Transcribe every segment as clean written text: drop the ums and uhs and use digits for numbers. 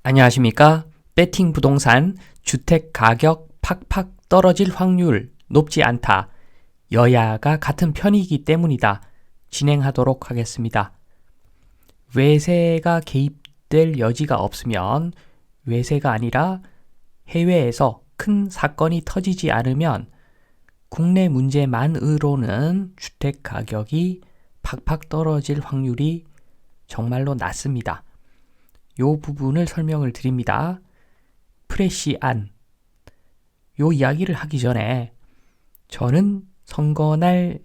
안녕하십니까? 배팅 부동산 주택 가격 팍팍 떨어질 확률 높지 않다. 여야가 같은 편이기 때문이다. 진행하도록 하겠습니다. 외세가 개입될 여지가 없으면 외세가 아니라 해외에서 큰 사건이 터지지 않으면 국내 문제만으로는 주택 가격이 팍팍 떨어질 확률이 정말로 낮습니다. 요 부분을 설명을 드립니다. 프레시안. 요 이야기를 하기 전에 저는 선거날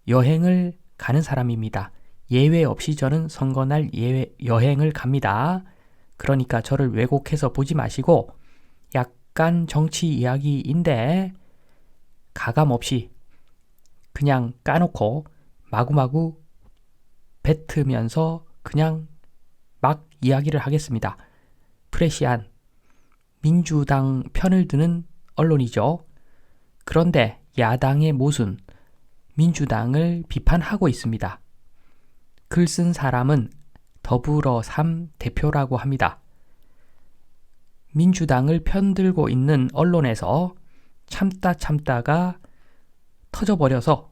여행을 가는 사람입니다. 예외 없이 저는 선거날 여행을 갑니다. 그러니까 저를 왜곡해서 보지 마시고 약간 정치 이야기인데 가감 없이 그냥 까놓고 마구마구 뱉으면서 그냥 막 이야기를 하겠습니다. 프레시안, 민주당 편을 드는 언론이죠. 그런데 야당의 모순, 민주당을 비판하고 있습니다. 글 쓴 사람은 더불어3 대표라고 합니다. 민주당을 편들고 있는 언론에서 참다가 터져버려서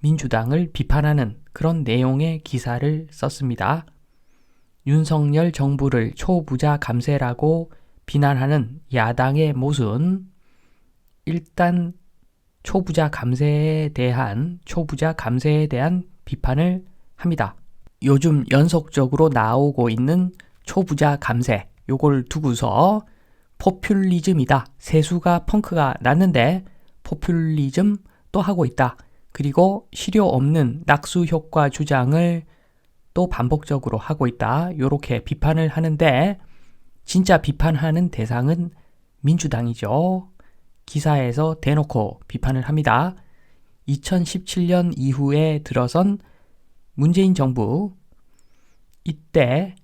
민주당을 비판하는 그런 내용의 기사를 썼습니다. 윤석열 정부를 초부자 감세라고 비난하는 야당의 모순, 일단 초부자 감세에 대한 비판을 합니다. 요즘 연속적으로 나오고 있는 초부자 감세, 요걸 두고서 포퓰리즘이다. 세수가 펑크가 났는데 포퓰리즘 또 하고 있다. 그리고 실효 없는 낙수 효과 주장을 또 반복적으로 하고 있다. 요렇게 비판을 하는데 진짜 비판하는 대상은 민주당이죠. 기사에서 대놓고 비판을 합니다. 2017년 이후에 들어선 문재인 정부, 이때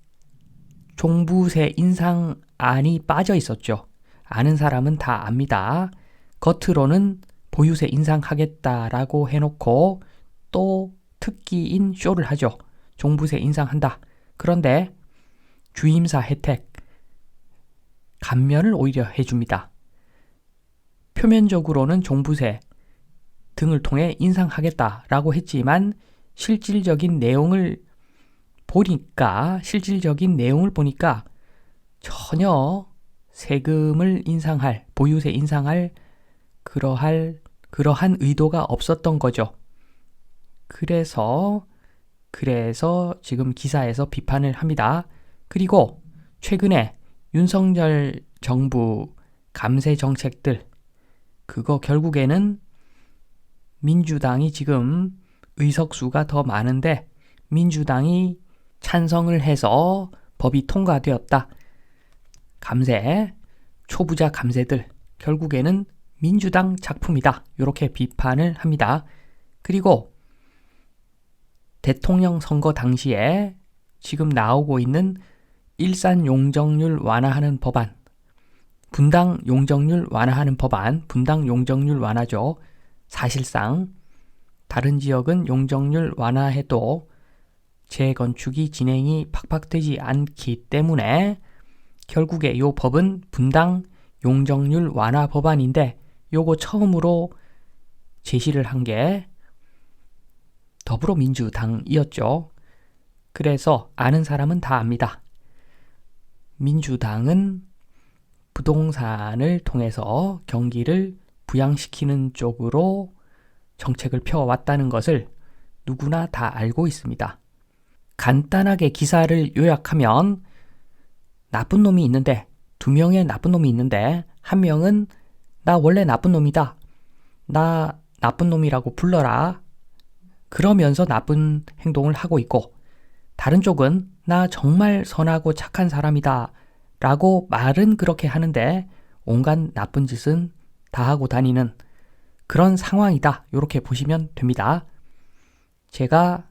종부세 인상안이 빠져 있었죠. 아는 사람은 다 압니다. 겉으로는 보유세 인상하겠다라고 해놓고 또 특기인 쇼를 하죠. 종부세 인상한다. 그런데 주임사 혜택, 감면을 오히려 해줍니다. 표면적으로는 종부세 등을 통해 인상하겠다라고 했지만 실질적인 내용을 보니까 전혀 세금을 인상할, 보유세 인상할 그러한 의도가 없었던 거죠. 그래서 지금 기사에서 비판을 합니다. 그리고 최근에 윤석열 정부 감세 정책들, 그거 결국에는 민주당이 지금 의석수가 더 많은데 민주당이 찬성을 해서 법이 통과되었다. 감세, 초부자 감세들, 결국에는 민주당 작품이다. 이렇게 비판을 합니다. 그리고 대통령 선거 당시에 지금 나오고 있는 일산 용적률 완화하는 법안, 분당 용적률 완화하는 법안, 분당 용적률 완화죠. 사실상 다른 지역은 용적률 완화해도 재건축이 진행이 팍팍 되지 않기 때문에 결국에 이 법은 분당 용적률 완화 법안인데 요거 처음으로 제시를 한 게 더불어민주당이었죠. 그래서 아는 사람은 다 압니다. 민주당은 부동산을 통해서 경기를 부양시키는 쪽으로 정책을 펴왔다는 것을 누구나 다 알고 있습니다. 간단하게 기사를 요약하면 나쁜 놈이 있는데, 2명의 나쁜 놈이 있는데 한 명은 나 원래 나쁜 놈이다. 나 나쁜 놈이라고 불러라. 그러면서 나쁜 행동을 하고 있고, 다른 쪽은 나 정말 선하고 착한 사람이다 라고 말은 그렇게 하는데 온갖 나쁜 짓은 다 하고 다니는 그런 상황이다. 이렇게 보시면 됩니다. 제가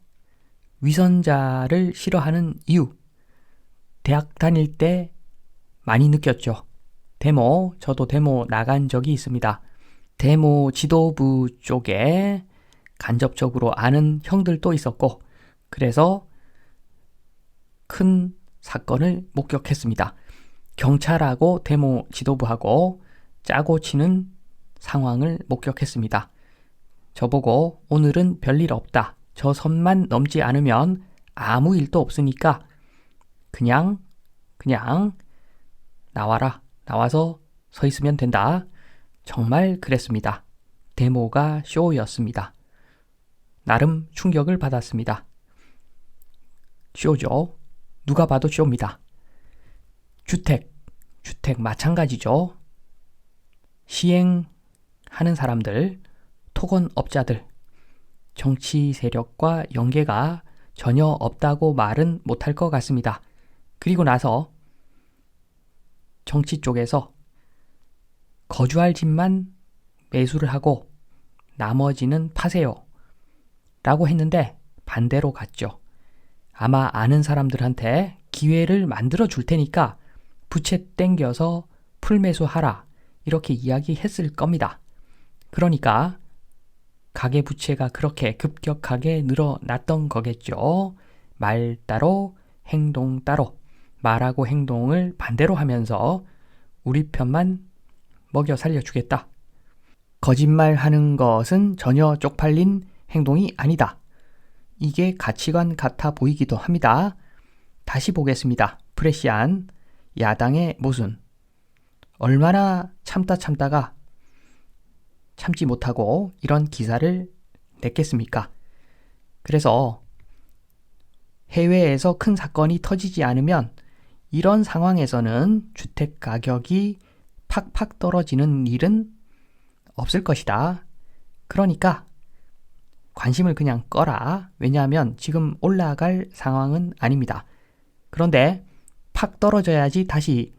위선자를 싫어하는 이유, 대학 다닐 때 많이 느꼈죠. 저도 데모 나간 적이 있습니다. 데모 지도부 쪽에 간접적으로 아는 형들도 있었고, 그래서 큰 사건을 목격했습니다. 경찰하고 데모 지도부하고 짜고 치는 상황을 목격했습니다. 저보고 오늘은 별일 없다. 저 선만 넘지 않으면 아무 일도 없으니까 그냥 나와라. 나와서 서 있으면 된다. 정말 그랬습니다. 데모가 쇼였습니다. 나름 충격을 받았습니다. 쇼죠. 누가 봐도 쇼입니다. 주택 마찬가지죠. 시행하는 사람들, 토건업자들, 정치 세력과 연계가 전혀 없다고 말은 못할 것 같습니다. 그리고 나서 정치 쪽에서 거주할 집만 매수를 하고 나머지는 파세요 라고 했는데 반대로 갔죠. 아마 아는 사람들한테 기회를 만들어 줄 테니까 부채 땡겨서 풀매수하라 이렇게 이야기했을 겁니다. 그러니까 가계부채가 그렇게 급격하게 늘어났던 거겠죠. 말 따로 행동 따로 말하고 행동을 반대로 하면서 우리 편만 먹여 살려주겠다. 거짓말하는 것은 전혀 쪽팔린 행동이 아니다. 이게 가치관 같아 보이기도 합니다. 다시 보겠습니다. 프레시안 야당의 모순. 얼마나 참다가 참지 못하고 이런 기사를 냈겠습니까? 그래서 해외에서 큰 사건이 터지지 않으면 이런 상황에서는 주택 가격이 팍팍 떨어지는 일은 없을 것이다. 그러니까 관심을 그냥 꺼라. 왜냐하면 지금 올라갈 상황은 아닙니다. 그런데 팍 떨어져야지 다시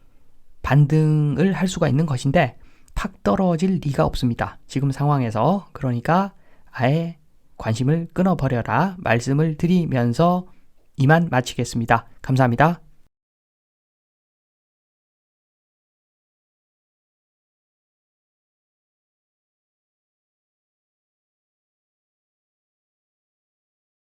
반등을 할 수가 있는 것인데 팍 떨어질 리가 없습니다. 지금 상황에서. 그러니까 아예 관심을 끊어버려라 말씀을 드리면서 이만 마치겠습니다. 감사합니다.